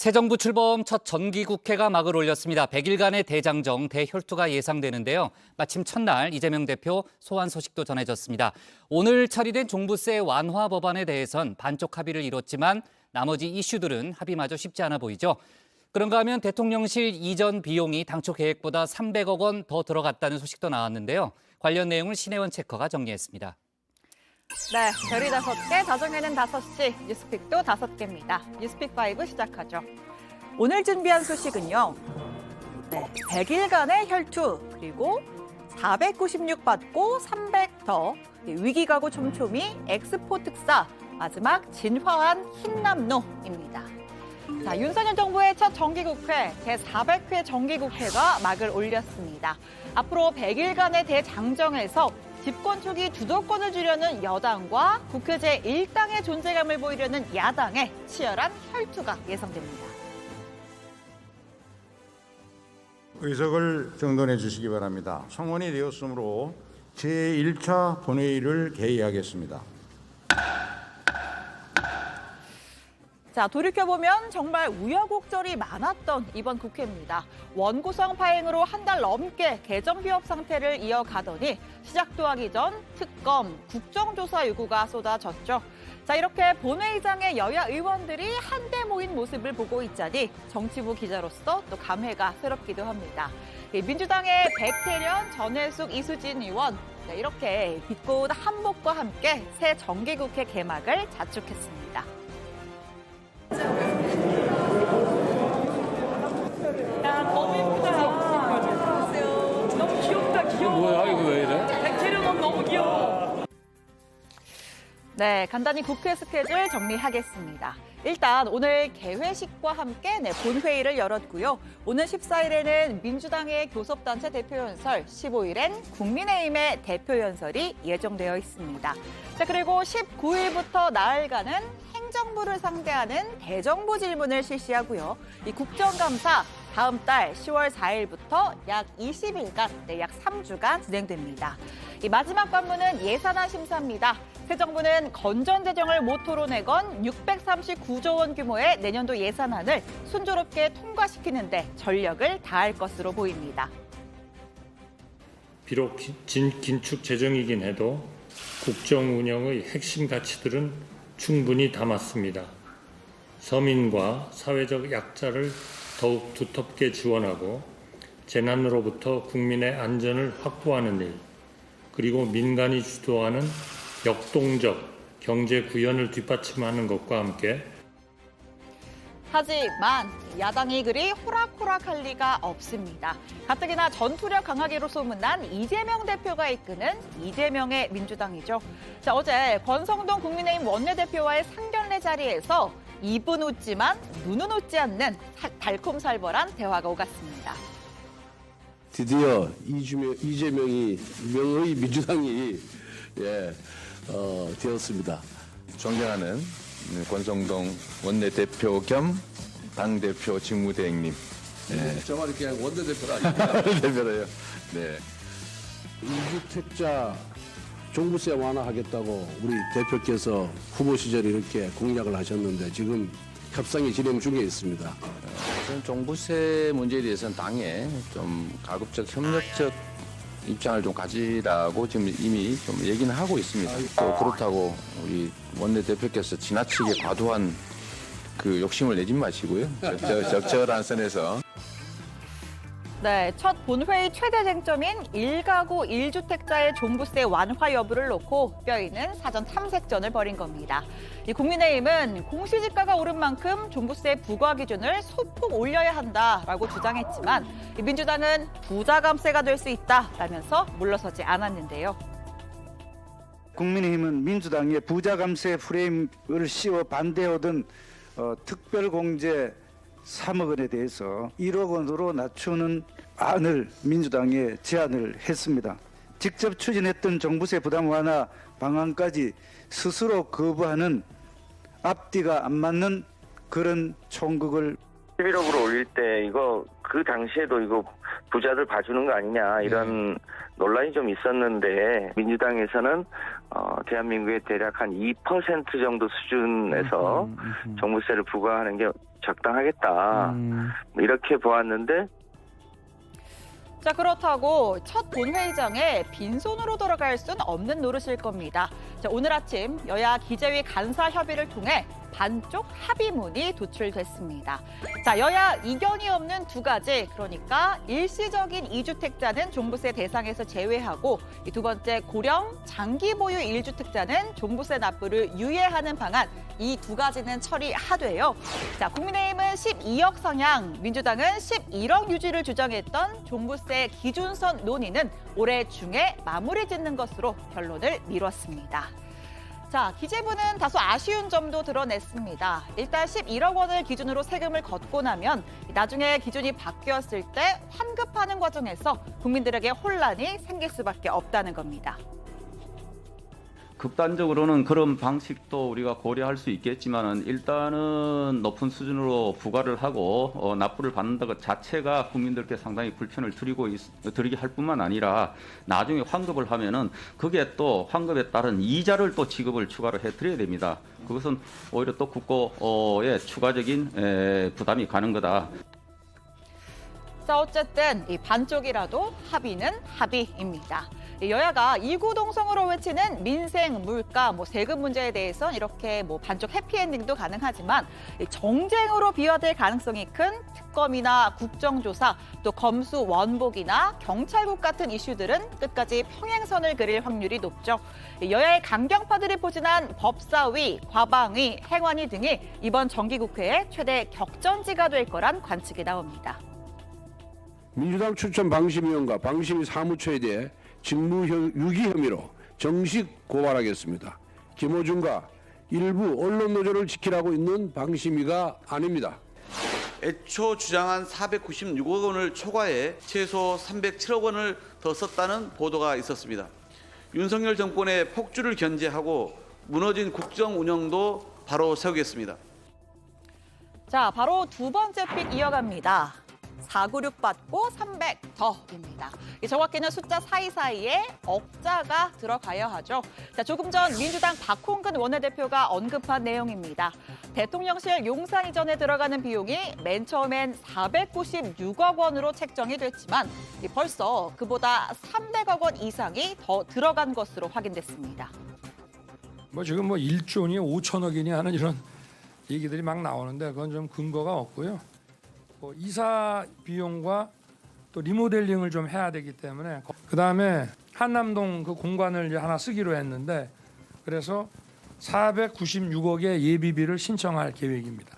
새 정부 출범 첫 정기국회가 막을 올렸습니다. 100일간의 대장정, 대혈투가 예상되는데요. 마침 첫날 이재명 대표 소환 소식도 전해졌습니다. 오늘 처리된 종부세 완화 법안에 대해선 반쪽 합의를 이뤘지만 나머지 이슈들은 합의마저 쉽지 않아 보이죠. 그런가 하면 대통령실 이전 비용이 당초 계획보다 300억 원 더 들어갔다는 소식도 나왔는데요. 관련 내용을 신혜원 체커가 정리했습니다. 네, 별이 5개, 다정에는 5시, 뉴스픽도 5개입니다. 뉴스픽5 시작하죠. 오늘 준비한 소식은요. 100일간의 혈투, 그리고 496 받고 300 더, 위기가구 촘촘히 엑스포 특사, 마지막 진화한 흰남노입니다. 자, 윤석열 정부의 첫 정기국회, 제400회 정기국회가 막을 올렸습니다. 앞으로 100일간의 대장정에서 집권 초기 주도권을 주려는 여당과 국회 제1당의 존재감을 보이려는 야당의 치열한 혈투가 예상됩니다. 의석을 정돈해 주시기 바랍니다. 성원이 되었으므로 제1차 본회의를 개의하겠습니다. 자, 돌이켜보면 정말 우여곡절이 많았던 이번 국회입니다. 원구성 파행으로 한 달 넘게 개정비업 상태를 이어가더니 시작도 하기 전 특검, 국정조사 요구가 쏟아졌죠. 자, 이렇게 본회의장에 여야 의원들이 한데 모인 모습을 보고 있자니 정치부 기자로서 또 감회가 새롭기도 합니다. 민주당의 백태련, 전해숙, 이수진 의원, 이렇게 빛고운 한복과 함께 새 정기국회 개막을 자축했습니다. 야, 너무 예쁘다. 너무 귀엽다, 귀여워. 뭐야, 이거 왜 이래? 백채령은 너무 귀여워. 네, 간단히 국회 스케줄 정리하겠습니다. 일단 오늘 개회식과 함께 본회의를 열었고요. 오늘 14일에는 민주당의 교섭단체 대표연설, 15일엔 국민의힘의 대표연설이 예정되어 있습니다. 자, 그리고 19일부터 나흘간은 행정부를 상대하는 대정부 질문을 실시하고요. 이 국정감사 다음 달 10월 4일부터 약 20일간, 약 3주간 진행됩니다. 이 마지막 관문은 예산안 심사입니다. 새 정부는 건전재정을 모토로 내건 639조 원 규모의 내년도 예산안을 순조롭게 통과시키는 데 전력을 다할 것으로 보입니다. 비록 긴축 재정이긴 해도 국정 운영의 핵심 가치들은 충분히 담았습니다. 서민과 사회적 약자를 더욱 두텁게 지원하고 재난으로부터 국민의 안전을 확보하는 일, 그리고 민간이 주도하는 역동적 경제 구현을 뒷받침하는 것과 함께 하지만 야당이 그리 호락호락할 리가 없습니다. 가뜩이나 전투력 강하기로 소문난 이재명 대표가 이끄는 이재명의 민주당이죠. 자, 어제 권성동 국민의힘 원내대표와의 상견례 자리에서 입은 웃지만 눈은 웃지 않는 달콤살벌한 대화가 오갔습니다. 드디어 이재명이 명의 민주당이 되었습니다. 존경하는 권성동 원내대표 겸 당대표 직무대행님. 저 말이 그냥 원내대표가 아닙니다. 대표로요. 네. 이주택자 종부세 완화하겠다고 우리 대표께서 후보 시절에 이렇게 공약을 하셨는데 지금 협상이 진행 중에 있습니다. 저는 종부세 문제에 대해서는 당에 좀 가급적 협력적 입장을 좀 가지라고 지금 이미 좀 얘기는 하고 있습니다. 또 그렇다고 우리 원내대표께서 지나치게 과도한 그 욕심을 내지 마시고요. 적절한 선에서. 네, 첫 본회의 최대 쟁점인 1가구 1주택자의 종부세 완화 여부를 놓고 뼈있는 사전 탐색전을 벌인 겁니다. 이 국민의힘은 공시지가가 오른 만큼 종부세 부과 기준을 소폭 올려야 한다라고 주장했지만 민주당은 부자 감세가 될 수 있다라면서 물러서지 않았는데요. 국민의힘은 민주당의 부자 감세 프레임을 씌워 반대하던 특별공제 3억 원에 대해서 1억 원으로 낮추는 안을 민주당에 제안을 했습니다. 직접 추진했던 종부세 부담 완화 방안까지 스스로 거부하는 앞뒤가 안 맞는 그런 총극을 11억으로 올릴 때 이거 그 당시에도 이거 부자들 봐주는 거 아니냐 이런 논란이 좀 있었는데 민주당에서는 대한민국의 대략 한 2% 정도 수준에서 종부세를 부과하는 게 적당하겠다. 뭐 이렇게 보았는데 자, 그렇다고 첫 본회의장에 빈손으로 돌아갈 순 없는 노릇일 겁니다. 자, 오늘 아침 여야 기재위 간사 협의를 통해 반쪽 합의문이 도출됐습니다. 자, 여야 이견이 없는 두 가지, 그러니까 일시적인 2주택자는 종부세 대상에서 제외하고 이 두 번째 고령 장기 보유 1주택자는 종부세 납부를 유예하는 방안, 이 두 가지는 처리하되요. 자, 국민의힘은 12억 상향, 민주당은 11억 유지를 주장했던 종부세 기준선 논의는 올해 중에 마무리 짓는 것으로 결론을 미뤘습니다. 자, 기재부는 다소 아쉬운 점도 드러냈습니다. 일단 11억 원을 기준으로 세금을 걷고 나면 나중에 기준이 바뀌었을 때 환급하는 과정에서 국민들에게 혼란이 생길 수밖에 없다는 겁니다. 극단적으로는 그런 방식도 우리가 고려할 수 있겠지만은 일단은 높은 수준으로 부과를 하고 납부를 받는다 것 자체가 국민들께 상당히 불편을 드리게 할 뿐만 아니라 나중에 환급을 하면은 그게 또 환급에 따른 이자를 또 지급을 추가로 해드려야 됩니다. 그것은 오히려 또 국고에 추가적인 부담이 가는 거다. 자, 어쨌든 이 반쪽이라도 합의는 합의입니다. 여야가 이구동성으로 외치는 민생, 물가, 세금 문제에 대해서는 이렇게 반쪽 해피엔딩도 가능하지만 정쟁으로 비화될 가능성이 큰 특검이나 국정조사, 또 검수 원복이나 경찰국 같은 이슈들은 끝까지 평행선을 그릴 확률이 높죠. 여야의 강경파들이 포진한 법사위, 과방위, 행안위 등이 이번 정기국회의 최대 격전지가 될 거란 관측이 나옵니다. 민주당 추천 방심위원과 방심위 사무처에 대해 직무유기 혐의로 정식 고발하겠습니다. 김호준과 일부 언론 노조를 지키라고 있는 방심위가 아닙니다. 애초 주장한 496억 원을 초과해 최소 307억 원을 더 썼다는 보도가 있었습니다. 윤석열 정권의 폭주를 견제하고 무너진 국정 운영도 바로 세우겠습니다. 자, 바로 두 번째 픽 이어갑니다. 496 받고 300 더입니다. 정확히는 숫자 사이사이에 억자가 들어가야 하죠. 자, 조금 전 민주당 박홍근 원내대표가 언급한 내용입니다. 대통령실 용산 이전에 들어가는 비용이 맨 처음엔 496억 원으로 책정이 됐지만 벌써 그보다 300억 원 이상이 더 들어간 것으로 확인됐습니다. 지금 1조니 5천억이니 하는 이런 얘기들이 막 나오는데 그건 좀 근거가 없고요. 이사 비용과 또 리모델링을 좀 해야 되기 때문에 그다음에 한남동 그 공간을 이제 하나 쓰기로 했는데 그래서 496억의 예비비를 신청할 계획입니다.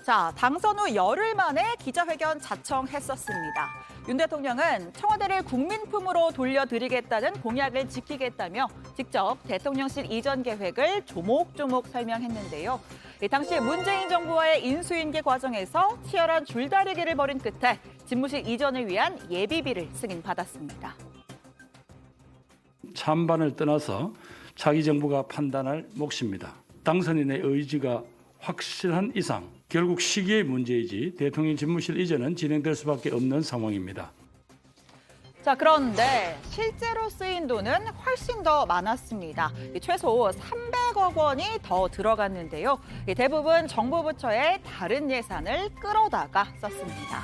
자, 당선 후 열흘 만에 기자회견 자청했었습니다. 윤 대통령은 청와대를 국민품으로 돌려드리겠다는 공약을 지키겠다며 직접 대통령실 이전 계획을 조목조목 설명했는데요. 당시 문재인 정부와의 인수인계 과정에서 치열한 줄다리기를 벌인 끝에 집무실 이전을 위한 예비비를 승인받았습니다. 찬반을 떠나서 자기 정부가 판단할 몫입니다. 당선인의 의지가 확실한 이상 결국 시기의 문제이지 대통령 집무실 이전은 진행될 수밖에 없는 상황입니다. 자, 그런데 실제로 쓰인 돈은 훨씬 더 많았습니다. 최소 300억 원이 더 들어갔는데요. 대부분 정부 부처의 다른 예산을 끌어다가 썼습니다.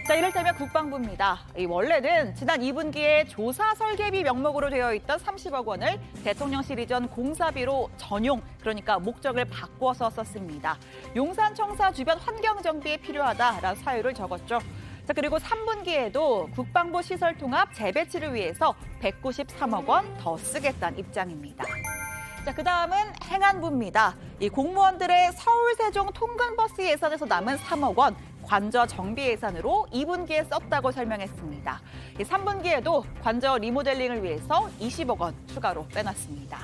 자, 이를테면 국방부입니다. 원래는 지난 2분기에 조사 설계비 명목으로 되어 있던 30억 원을 대통령실 이전 공사비로 전용, 그러니까 목적을 바꿔서 썼습니다. 용산 청사 주변 환경 정비에 필요하다라는 사유를 적었죠. 자, 그리고 3분기에도 국방부 시설 통합 재배치를 위해서 193억 원 더 쓰겠다는 입장입니다. 자, 그다음은 행안부입니다. 이 공무원들의 서울 세종 통근버스 예산에서 남은 3억 원 관저 정비 예산으로 2분기에 썼다고 설명했습니다. 3분기에도 관저 리모델링을 위해서 20억 원 추가로 빼놨습니다.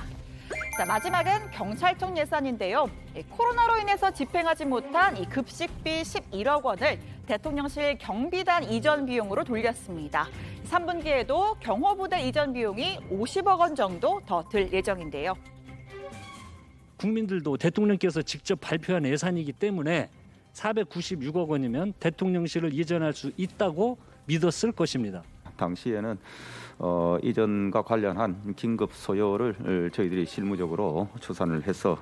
자, 마지막은 경찰청 예산인데요. 코로나로 인해서 집행하지 못한 이 급식비 11억 원을 대통령실 경비단 이전 비용으로 돌렸습니다. 3분기에도 경호부대 이전 비용이 50억 원 정도 더 들 예정인데요. 국민들도 대통령께서 직접 발표한 예산이기 때문에 496억 원이면 대통령실을 이전할 수 있다고 믿었을 것입니다. 당시에는 이전과 관련한 긴급 소요를 저희들이 실무적으로 추산을 해서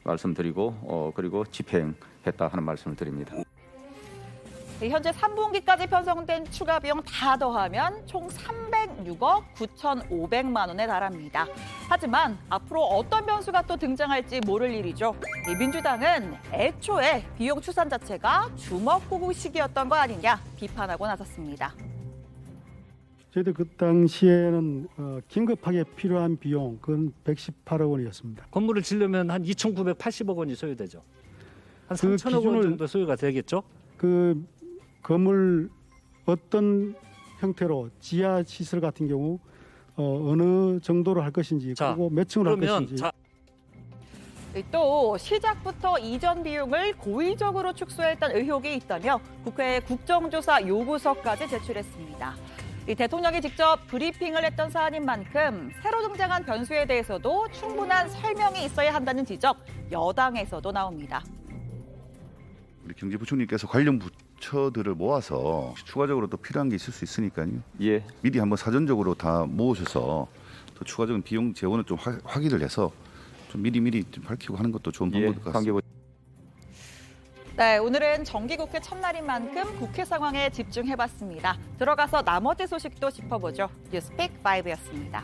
말씀드리고 그리고 집행했다 하는 말씀을 드립니다. 현재 3분기까지 편성된 추가 비용 다 더하면 총 306억 9,500만 원에 달합니다. 하지만 앞으로 어떤 변수가 또 등장할지 모를 일이죠. 민주당은 애초에 비용 추산 자체가 주먹구구식이었던 거 아니냐 비판하고 나섰습니다. 저희도 그 당시에는 긴급하게 필요한 비용 그건 118억 원이었습니다. 건물을 지려면 한 2,980억 원이 소요되죠. 한 그 3,000억 원 정도 소요가 되겠죠. 그 건물 어떤 형태로 지하 시설 같은 경우 어느 정도로 할 것인지 그리고 몇 층으로 할 것인지. 또 시작부터 이전 비용을 고의적으로 축소했던 의혹이 있다며 국회에 국정조사 요구서까지 제출했습니다. 대통령이 직접 브리핑을 했던 사안인 만큼 새로 등장한 변수에 대해서도 충분한 설명이 있어야 한다는 지적 여당에서도 나옵니다. 우리 경제부총리께서 관련 부처들을 모아서 추가적으로 또 필요한 게 있을 수 있으니까요. 예. 미리 한번 사전적으로 다 모으셔서 또 추가적인 비용 재원을 좀 확인을 해서 좀 미리 좀 밝히고 하는 것도 좋은 방법일 것 같습니다. 네, 오늘은 정기국회 첫날인 만큼 국회 상황에 집중해봤습니다. 들어가서 나머지 소식도 짚어보죠. 뉴스픽 5였습니다.